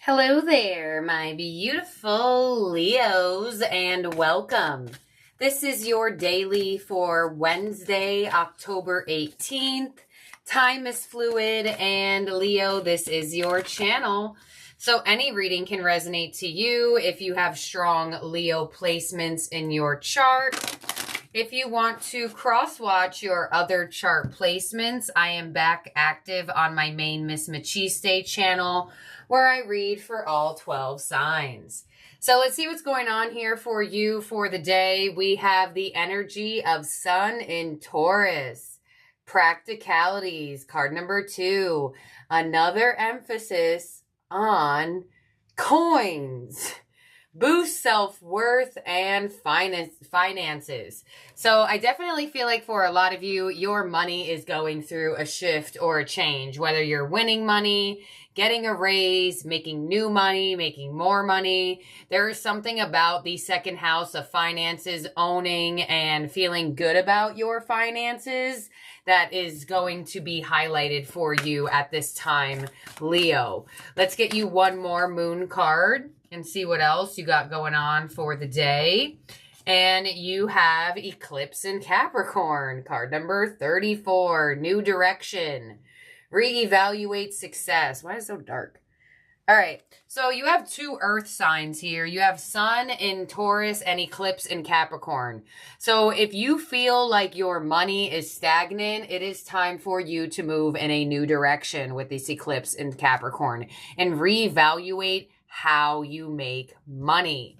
Hello there, my beautiful Leos, and welcome. This is your daily for Wednesday, October 18th. Time is fluid, and Leo, this is your channel. So any reading can resonate to you if you have strong Leo placements in your chart. If you want to cross-watch your other chart placements, I am back active on my main Miss Machiste channel, where I read for all 12 signs. So let's see what's going on here for you for the day. We have the energy of Sun in Taurus. Practicalities, card number 2. Another emphasis on coins. Boost self-worth and finances. So I definitely feel like for a lot of you, your money is going through a shift or a change, whether you're winning money, getting a raise, making new money, making more money. There is something about the second house of finances, owning and feeling good about your finances, that is going to be highlighted for you at this time, Leo. Let's get you one more moon card and see what else you got going on for the day. And you have Eclipse in Capricorn, card number 34, New Direction. Reevaluate success. Why is it so dark? All right, so you have two earth signs here. You have Sun in Taurus and Eclipse in Capricorn. So if you feel like your money is stagnant, it is time for you to move in a new direction with this Eclipse in Capricorn and reevaluate how you make money.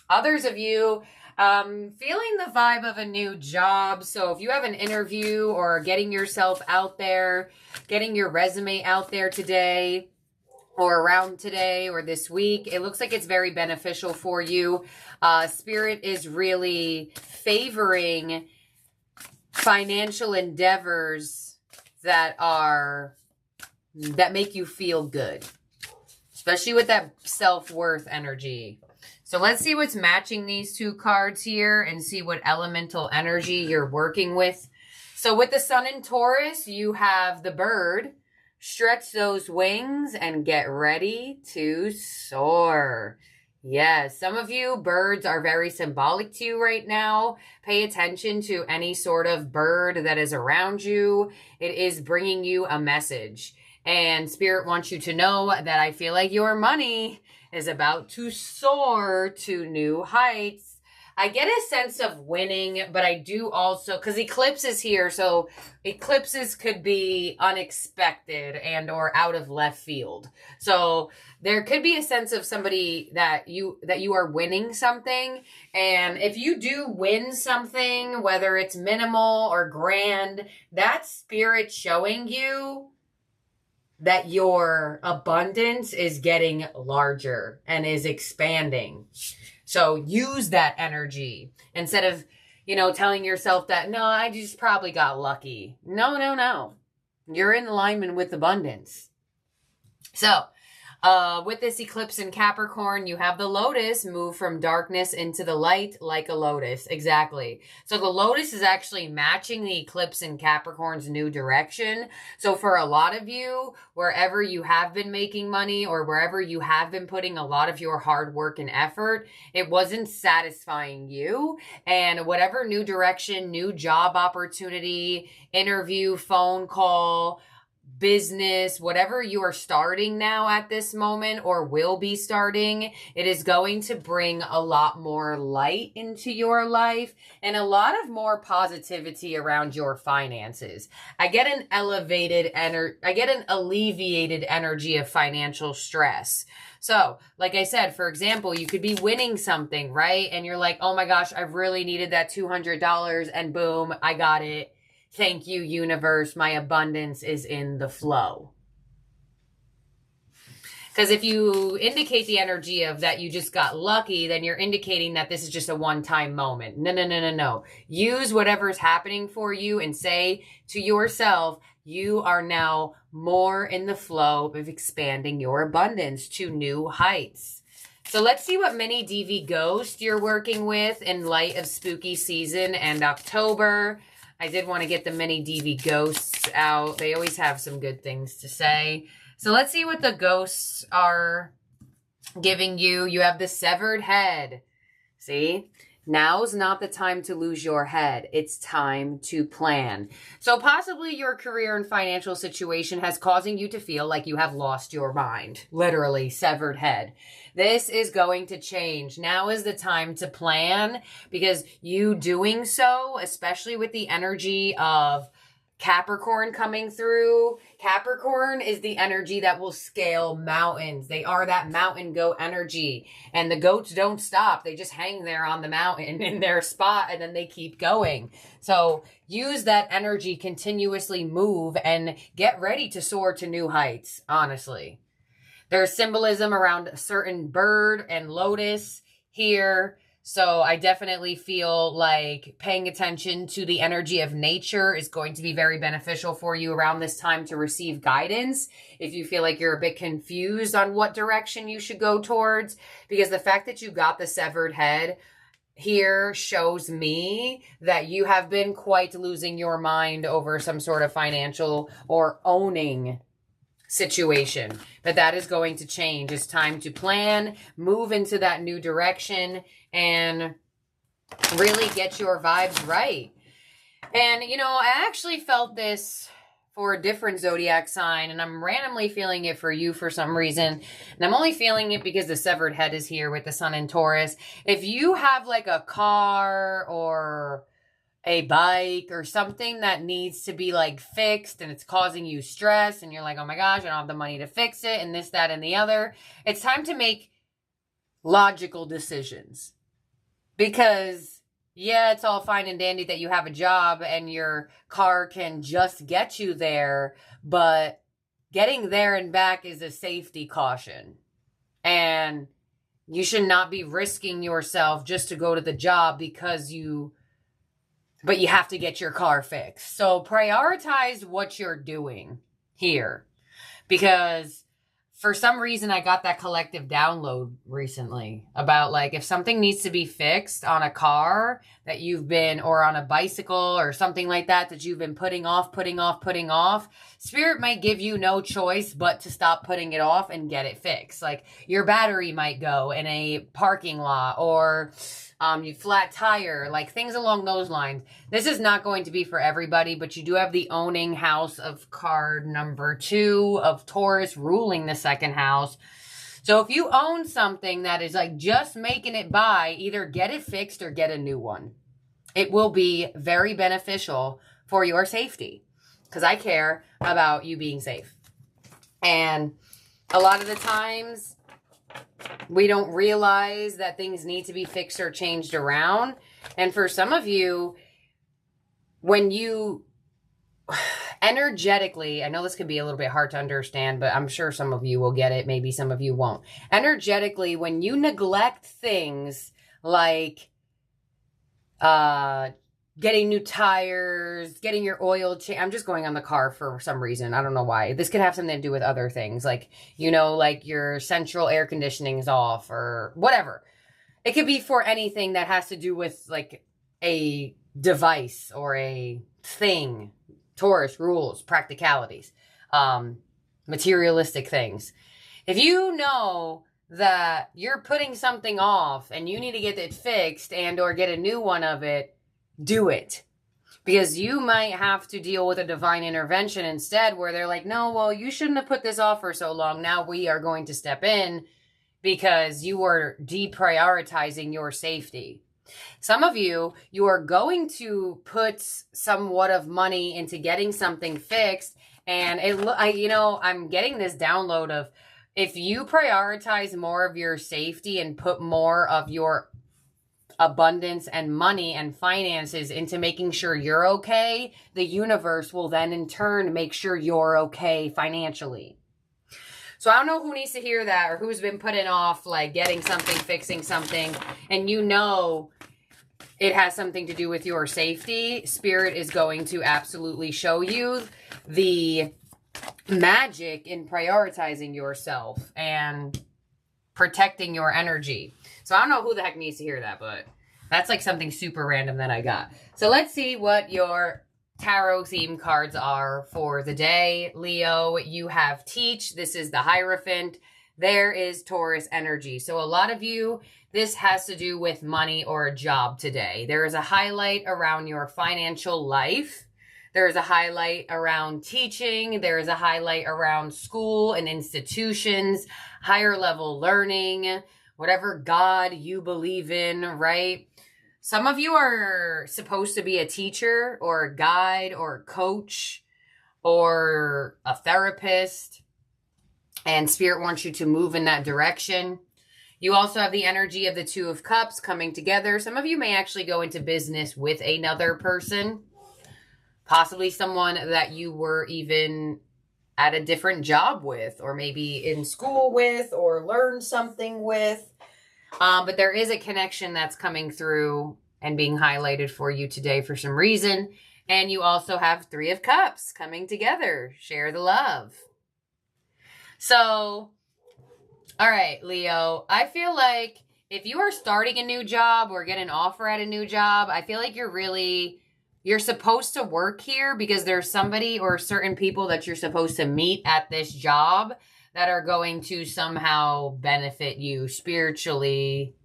Others of you feeling the vibe of a new job. So if you have an interview or getting yourself out there, getting your resume out there today or around today or this week, it looks like it's very beneficial for you. Spirit is really favoring financial endeavors that make you feel good, especially with that self-worth energy. So let's see what's matching these two cards here and see what elemental energy you're working with. So with the Sun in Taurus, you have the bird. Stretch those wings and get ready to soar. Yes, some of you, birds are very symbolic to you right now. Pay attention to any sort of bird that is around you. It is bringing you a message. And Spirit wants you to know that I feel like your money is about to soar to new heights. I get a sense of winning, but I do also, because eclipse is here, so eclipses could be unexpected and or out of left field. So there could be a sense of somebody that you are winning something. And if you do win something, whether it's minimal or grand, that's Spirit showing you that your abundance is getting larger and is expanding. So use that energy instead of, telling yourself that, no, I just probably got lucky. No. You're in alignment with abundance. So, with this eclipse in Capricorn, you have the lotus move from darkness into the light like a lotus. Exactly. So the lotus is actually matching the eclipse in Capricorn's new direction. So for a lot of you, wherever you have been making money or wherever you have been putting a lot of your hard work and effort, it wasn't satisfying you. And whatever new direction, new job opportunity, interview, phone call, business, whatever you are starting now at this moment or will be starting, it is going to bring a lot more light into your life and a lot of more positivity around your finances. I get an alleviated energy of financial stress. So, like I said, for example, you could be winning something, right? And you're like, oh my gosh, I really needed that $200 and boom, I got it. Thank you, universe. My abundance is in the flow. Because if you indicate the energy of that you just got lucky, then you're indicating that this is just a one-time moment. No. Use whatever's happening for you and say to yourself, you are now more in the flow of expanding your abundance to new heights. So let's see what mini DV ghost you're working with in light of spooky season and October. I did want to get the mini DV ghosts out. They always have some good things to say. So let's see what the ghosts are giving you have the severed head. See? Now's not the time to lose your head. It's time to plan. So possibly your career and financial situation has causing you to feel like you have lost your mind. Literally, severed head. This is going to change. Now is the time to plan, because you doing so, especially with the energy of Capricorn coming through. Capricorn is the energy that will scale mountains. They are that mountain goat energy. And the goats don't stop. They just hang there on the mountain in their spot, and then they keep going. So use that energy, continuously move, and get ready to soar to new heights, honestly. There's symbolism around a certain bird and lotus here. So I definitely feel like paying attention to the energy of nature is going to be very beneficial for you around this time to receive guidance. If you feel like you're a bit confused on what direction you should go towards, because the fact that you got the severed head here shows me that you have been quite losing your mind over some sort of financial or owning situation. But that is going to change. It's time to plan, move into that new direction, and really get your vibes right. And, you know, I actually felt this for a different zodiac sign, and I'm randomly feeling it for you for some reason. And I'm only feeling it because the severed head is here with the sun in Taurus. If you have like a car or a bike or something that needs to be like fixed and it's causing you stress and you're like, oh my gosh, I don't have the money to fix it and this, that, and the other, it's time to make logical decisions. Because yeah, it's all fine and dandy that you have a job and your car can just get you there, but getting there and back is a safety caution. And you should not be risking yourself just to go to the job but you have to get your car fixed. So prioritize what you're doing here. Because for some reason, I got that collective download recently about like if something needs to be fixed on a car that you've been, or on a bicycle or something like that you've been putting off, Spirit might give you no choice but to stop putting it off and get it fixed. Like your battery might go in a parking lot, or you flat tire, like things along those lines. This is not going to be for everybody, but you do have the owning house of card number 2 of Taurus ruling the second house. So if you own something that is like just making it by, either get it fixed or get a new one. It will be very beneficial for your safety, because I care about you being safe. And a lot of the times we don't realize that things need to be fixed or changed around. And for some of you, when you energetically, I know this can be a little bit hard to understand, but I'm sure some of you will get it. Maybe some of you won't. Energetically, when you neglect things like getting new tires, getting your oil change. I'm just going on the car for some reason. I don't know why. This could have something to do with other things. Like, you know, like your central air conditioning is off or whatever. It could be for anything that has to do with like a device or a thing. Taurus rules, practicalities, materialistic things. If you know that you're putting something off and you need to get it fixed and or get a new one of it, do it. Because you might have to deal with a divine intervention instead, where they're like, no, well, you shouldn't have put this off for so long. Now we are going to step in because you were deprioritizing your safety. Some of you are going to put somewhat of money into getting something fixed. And I'm getting this download of, if you prioritize more of your safety and put more of your abundance and money and finances into making sure you're okay, the universe will then in turn make sure you're okay financially. So I don't know who needs to hear that, or who's been putting off like getting something, fixing something, and you know it has something to do with your safety. Spirit is going to absolutely show you the magic in prioritizing yourself and protecting your energy. So I don't know who the heck needs to hear that, but that's like something super random that I got. So let's see what your tarot theme cards are for the day. Leo, you have Teach. This is the Hierophant. there is Taurus energy. So a lot of you, this has to do with money or a job today. There is a highlight around your financial life. There is a highlight around teaching. There is a highlight around school and institutions, higher level learning, whatever God you believe in, right? Some of you are supposed to be a teacher or a guide or a coach or a therapist, and Spirit wants you to move in that direction. You also have the energy of the Two of Cups coming together. Some of you may actually go into business with another person, possibly someone that you were even at a different job with, or maybe in school with, or learned something with. But there is a connection that's coming through and being highlighted for you today for some reason. And you also have Three of Cups coming together. Share the love. So, all right, Leo, I feel like if you are starting a new job or get an offer at a new job, I feel like you're supposed to work here because there's somebody or certain people that you're supposed to meet at this job that are going to somehow benefit you spiritually,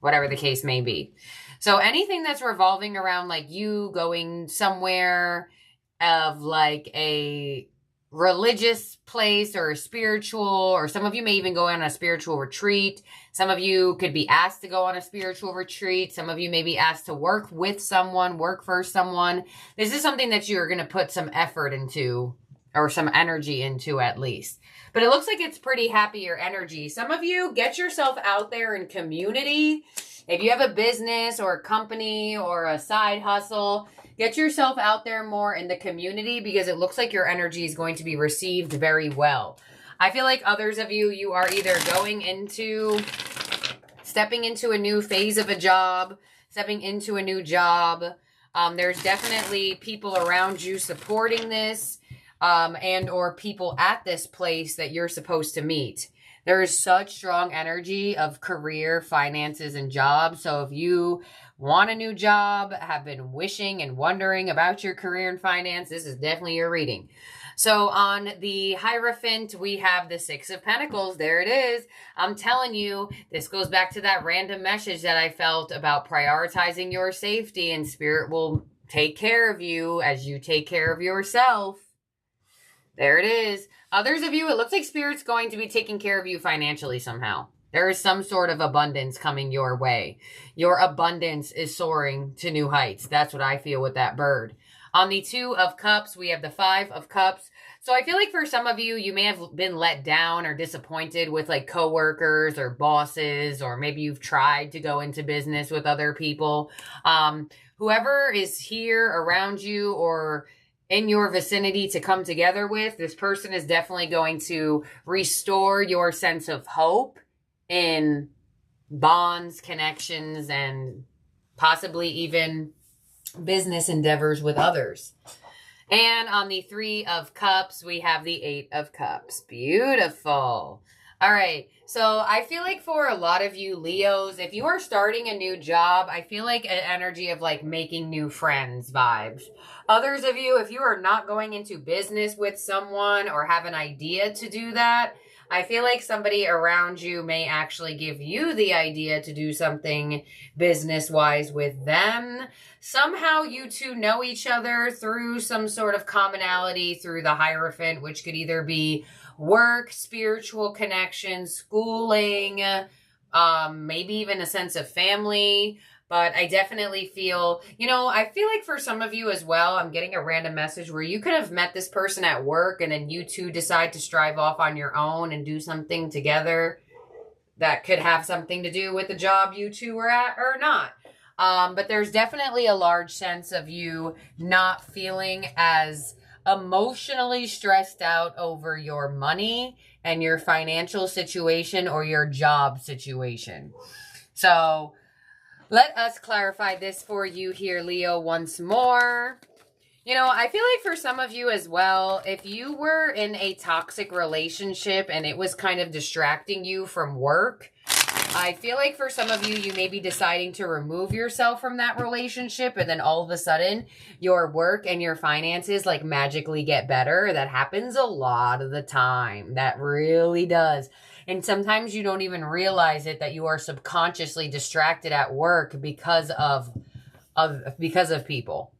whatever the case may be. So anything that's revolving around like you going somewhere of like a religious place or a spiritual, or some of you may even go on a spiritual retreat. Some of you could be asked to go on a spiritual retreat. Some of you may be asked to work with someone, work for someone. This is something that you're going to put some effort into, or some energy into at least. But it looks like it's pretty happier energy. Some of you, get yourself out there in community. If you have a business or a company or a side hustle, get yourself out there more in the community because it looks like your energy is going to be received very well. I feel like others of you, you are either stepping into a new phase of a job, stepping into a new job. There's definitely people around you supporting this, and or people at this place that you're supposed to meet. There is such strong energy of career, finances, and jobs. So if you want a new job, have been wishing and wondering about your career and finance, this is definitely your reading. So on the Hierophant, we have the Six of Pentacles. There it is. I'm telling you, this goes back to that random message that I felt about prioritizing your safety, and Spirit will take care of you as you take care of yourself. There it is. Others of you, it looks like Spirit's going to be taking care of you financially somehow. There is some sort of abundance coming your way. Your abundance is soaring to new heights. That's what I feel with that bird. On the Two of Cups, we have the Five of Cups. So I feel like for some of you, you may have been let down or disappointed with like coworkers or bosses, or maybe you've tried to go into business with other people. Whoever is here around you or in your vicinity to come together with, this person is definitely going to restore your sense of hope in bonds, connections, and possibly even business endeavors with others. And on the Three of Cups, we have the Eight of Cups. Beautiful. All right. So I feel like for a lot of you Leos, if you are starting a new job, I feel like an energy of like making new friends vibes. Others of you, if you are not going into business with someone or have an idea to do that, I feel like somebody around you may actually give you the idea to do something business-wise with them. Somehow you two know each other through some sort of commonality through the Hierophant, which could either be work, spiritual connections, schooling, maybe even a sense of family. But I definitely feel, I feel like for some of you as well, I'm getting a random message where you could have met this person at work and then you two decide to strive off on your own and do something together that could have something to do with the job you two were at or not. But there's definitely a large sense of you not feeling as emotionally stressed out over your money and your financial situation or your job situation. So let us clarify this for you here, Leo, once more. I feel like for some of you as well, if you were in a toxic relationship and it was kind of distracting you from work, I feel like for some of you, you may be deciding to remove yourself from that relationship, and then all of a sudden your work and your finances like magically get better. That happens a lot of the time. That really does. And sometimes you don't even realize it, that you are subconsciously distracted at work because of people.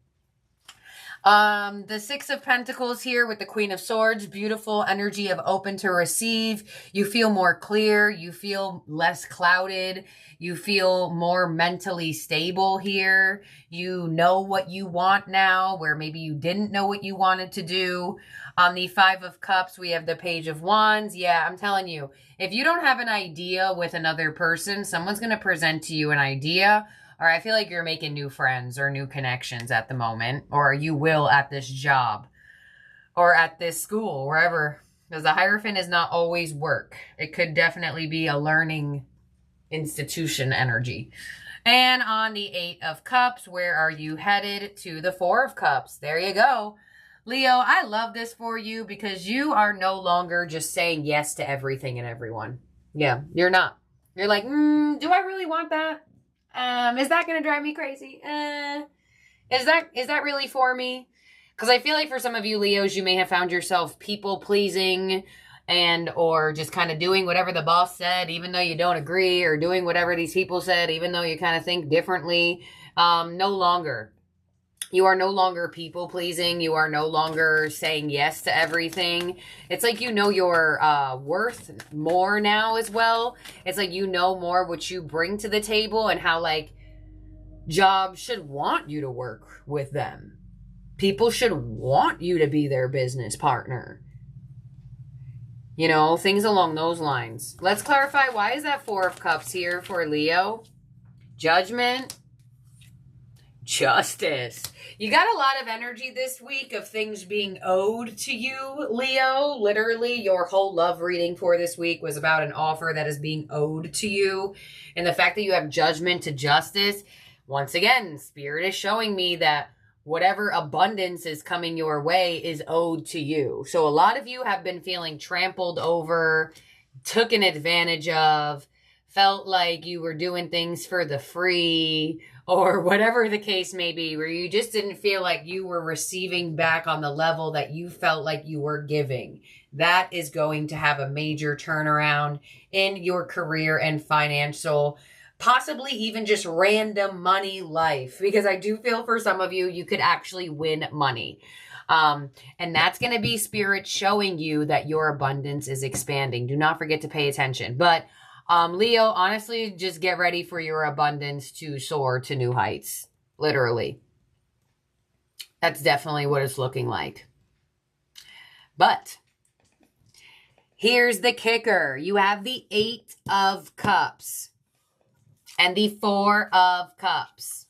The Six of Pentacles here with the Queen of Swords, beautiful energy of open to receive. You feel more clear. You feel less clouded. You feel more mentally stable here. You know what you want now, where maybe you didn't know what you wanted to do. On the Five of Cups, we have the Page of Wands. Yeah, I'm telling you, if you don't have an idea with another person, someone's going to present to you an idea. Or I feel like you're making new friends or new connections at the moment. Or you will at this job. Or at this school, wherever. Because the Hierophant is not always work. It could definitely be a learning institution energy. And on the Eight of Cups, where are you headed? To the Four of Cups. There you go. Leo, I love this for you because you are no longer just saying yes to everything and everyone. Yeah, you're not. You're like, do I really want that? Is that going to drive me crazy? Is that really for me? Because I feel like for some of you Leos, you may have found yourself people pleasing and or just kind of doing whatever the boss said, even though you don't agree, or doing whatever these people said, even though you kind of think differently. No longer. You are no longer people pleasing. You are no longer saying yes to everything. It's like you know your worth more now as well. It's like you know more what you bring to the table and how like jobs should want you to work with them. People should want you to be their business partner. You know, things along those lines. Let's clarify, why is that Four of Cups here for Leo? Judgment. Justice. You got a lot of energy this week of things being owed to you, Leo. Literally, your whole love reading for this week was about an offer that is being owed to you. And the fact that you have Judgment to Justice, once again, Spirit is showing me that whatever abundance is coming your way is owed to you. So a lot of you have been feeling trampled over, taken advantage of, felt like you were doing things for the free, or whatever the case may be, where you just didn't feel like you were receiving back on the level that you felt like you were giving. That is going to have a major turnaround in your career and financial, possibly even just random money life. Because I do feel for some of you, you could actually win money. And that's going to be Spirit showing you that your abundance is expanding. Do not forget to pay attention. But Leo, honestly, just get ready for your abundance to soar to new heights. Literally. That's definitely what it's looking like. But here's the kicker. You have the Eight of Cups and the Four of Cups.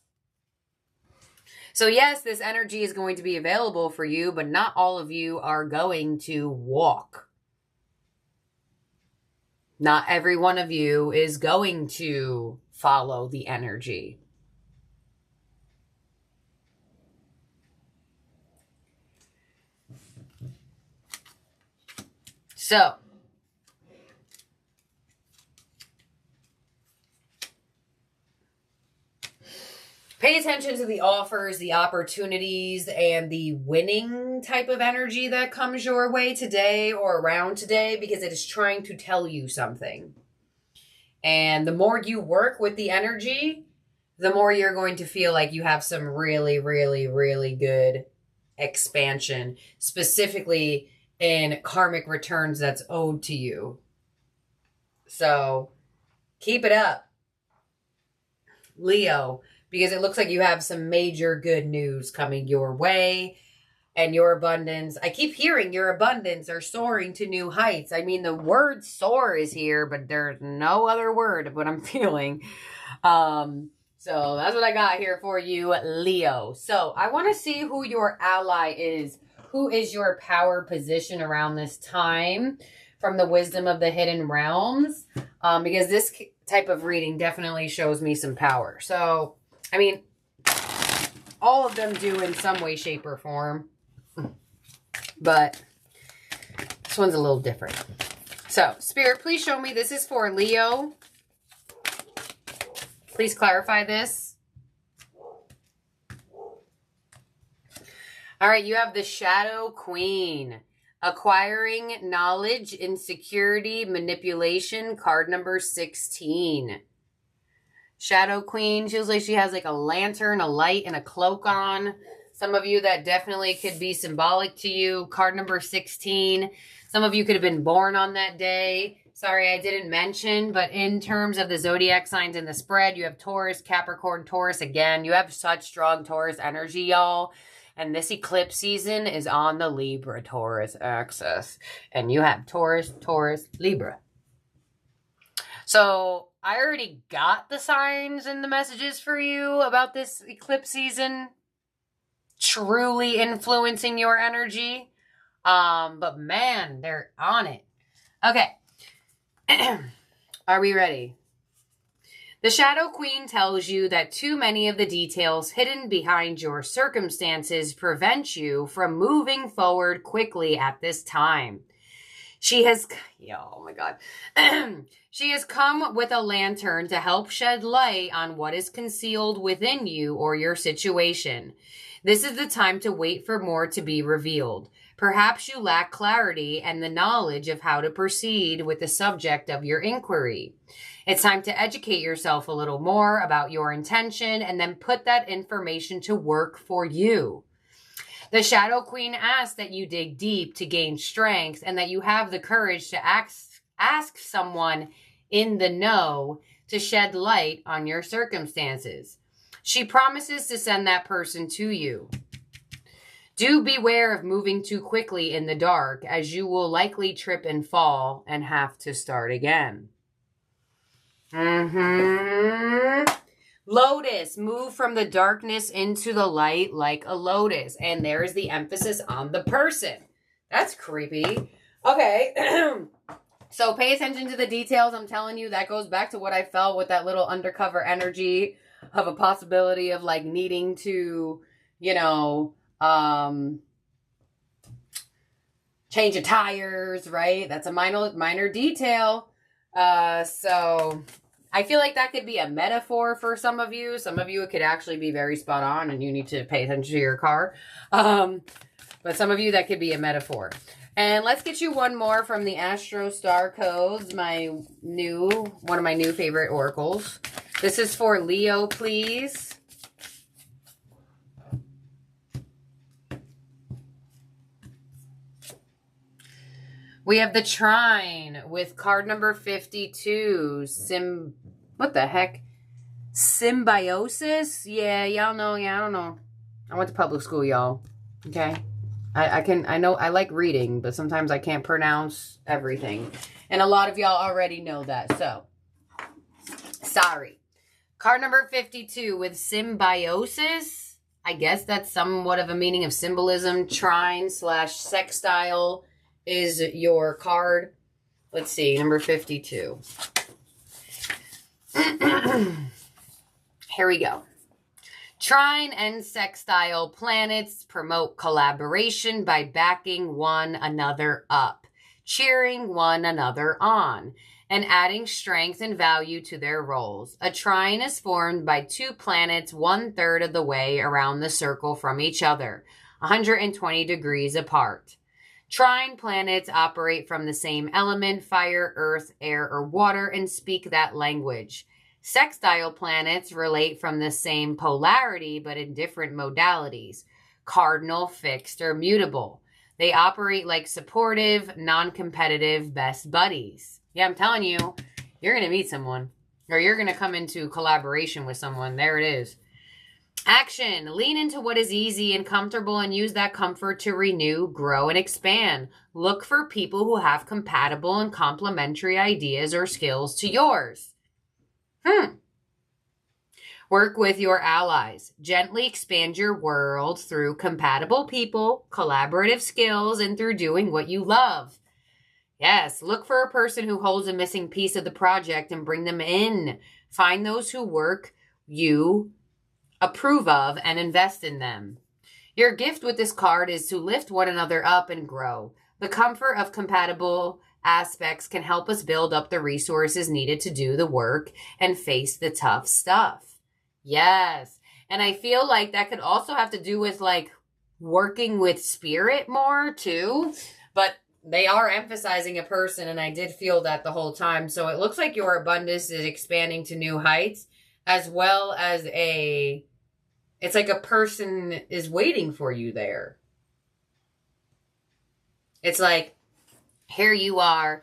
So yes, this energy is going to be available for you, but not all of you are going to walk. Not every one of you is going to follow the energy. So, pay attention to the offers, the opportunities, and the winning type of energy that comes your way today or around today, because it is trying to tell you something. And the more you work with the energy, the more you're going to feel like you have some really, really, really good expansion, specifically in karmic returns that's owed to you. So keep it up, Leo. Because it looks like you have some major good news coming your way. And your abundance, I keep hearing your abundance are soaring to new heights. I mean, the word soar is here, but there's no other word of what I'm feeling. So that's what I got here for you, Leo. So I want to see who your ally is. Who is your power position around this time from the Wisdom of the Hidden Realms? Because this type of reading definitely shows me some power. So I mean, all of them do in some way, shape, or form. But this one's a little different. So, Spirit, please show me. This is for Leo. Please clarify this. All right, you have the Shadow Queen. Acquiring knowledge, insecurity, manipulation, card number 16. Shadow Queen, feels like she has like a lantern, a light, and a cloak on. Some of you, that definitely could be symbolic to you. Card number 16. Some of you could have been born on that day. Sorry, I didn't mention, but in terms of the zodiac signs in the spread, you have Taurus, Capricorn, Taurus. Again, you have such strong Taurus energy, y'all. And this eclipse season is on the Libra Taurus axis. And you have Taurus, Taurus, Libra. So I already got the signs and the messages for you about this eclipse season truly influencing your energy. But man, they're on it. Okay. Are we ready? The Shadow Queen tells you that too many of the details hidden behind your circumstances prevent you from moving forward quickly at this time. She has, oh my God. She has come with a lantern to help shed light on what is concealed within you or your situation. This is the time to wait for more to be revealed. Perhaps you lack clarity and the knowledge of how to proceed with the subject of your inquiry. It's time to educate yourself a little more about your intention and then put that information to work for you. The Shadow Queen asks that you dig deep to gain strength and that you have the courage to ask someone in the know to shed light on your circumstances. She promises to send that person to you. Do beware of moving too quickly in the dark, as you will likely trip and fall and have to start again. Lotus, move from the darkness into the light like a lotus. And there is the emphasis on the person. That's creepy. Okay. So pay attention to the details. I'm telling you, that goes back to what I felt with that little undercover energy of a possibility of like needing to, you know, change the tires, right? That's a minor detail. So I feel like that could be a metaphor for some of you. Some of you, it could actually be very spot on and you need to pay attention to your car. But some of you, that could be a metaphor. And let's get you one more from the Astro Star Codes, one of my new favorite oracles. This is for Leo, please. We have the Trine with card number 52. What the heck? Symbiosis? Yeah, y'all know. Yeah, I don't know. I went to public school, y'all. Okay. I know I like reading, but sometimes I can't pronounce everything. And a lot of y'all already know that, so sorry. Card number 52 with symbiosis. I guess that's somewhat of a meaning of symbolism. Trine / sextile is your card. Let's see, number 52. Here we go. Trine and sextile planets promote collaboration by backing one another up, cheering one another on, and adding strength and value to their roles. A trine is formed by two planets 1/3 of the way around the circle from each other, 120 degrees apart. Trine planets operate from the same element, fire, earth, air, or water, and speak that language. Sextile planets relate from the same polarity, but in different modalities, cardinal, fixed, or mutable. They operate like supportive, non-competitive best buddies. Yeah, I'm telling you, you're going to meet someone, or you're going to come into collaboration with someone. There it is. Action. Lean into what is easy and comfortable and use that comfort to renew, grow, and expand. Look for people who have compatible and complementary ideas or skills to yours. Work with your allies. Gently expand your world through compatible people, collaborative skills, and through doing what you love. Yes, look for a person who holds a missing piece of the project and bring them in. Find those who work you approve of and invest in them. Your gift with this card is to lift one another up and grow. The comfort of compatible aspects can help us build up the resources needed to do the work and face the tough stuff. Yes. And I feel like that could also have to do with like working with spirit more too. But they are emphasizing a person, and I did feel that the whole time. So it looks like your abundance is expanding to new heights, as well as it's like a person is waiting for you there. It's like, here you are,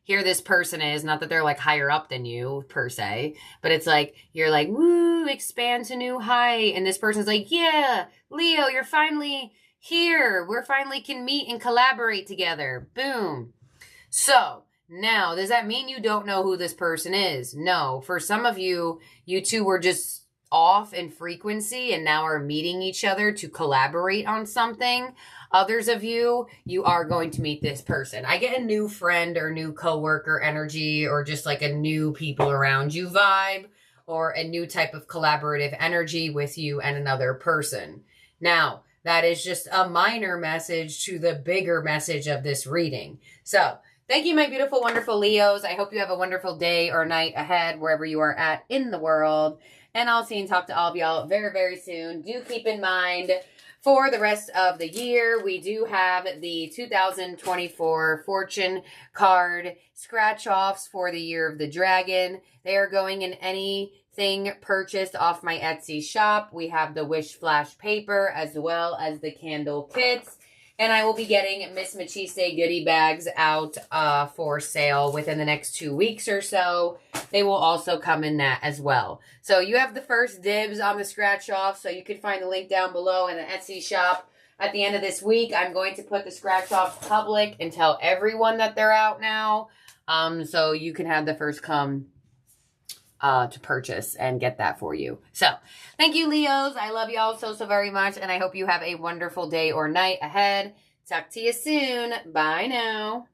here this person is, not that they're like higher up than you per se, but it's like, you're like, woo, expand to new height. And this person's like, yeah, Leo, you're finally here. We're finally can meet and collaborate together. Boom. So now, does that mean you don't know who this person is? No. For some of you, you two were just off in frequency and now are meeting each other to collaborate on something. Others of you, you are going to meet this person. I get a new friend or new coworker energy, or just like a new people around you vibe, or a new type of collaborative energy with you and another person. Now, that is just a minor message to the bigger message of this reading. So, thank you, my beautiful, wonderful Leos. I hope you have a wonderful day or night ahead, wherever you are at in the world. And I'll see and talk to all of y'all very, very soon. Do keep in mind, for the rest of the year, we do have the 2024 Fortune card scratch-offs for the Year of the Dragon. They are going in anything purchased off my Etsy shop. We have the Wish Flash paper as well as the candle kits. And I will be getting Miss Machiste goodie bags out for sale within the next 2 weeks or so. They will also come in that as well. So you have the first dibs on the scratch off. So you can find the link down below in the Etsy shop. At the end of this week, I'm going to put the scratch offs public and tell everyone that they're out now. So you can have the first come to purchase and get that for you. So thank you, Leos. I love y'all so, so very much. And I hope you have a wonderful day or night ahead. Talk to you soon. Bye now.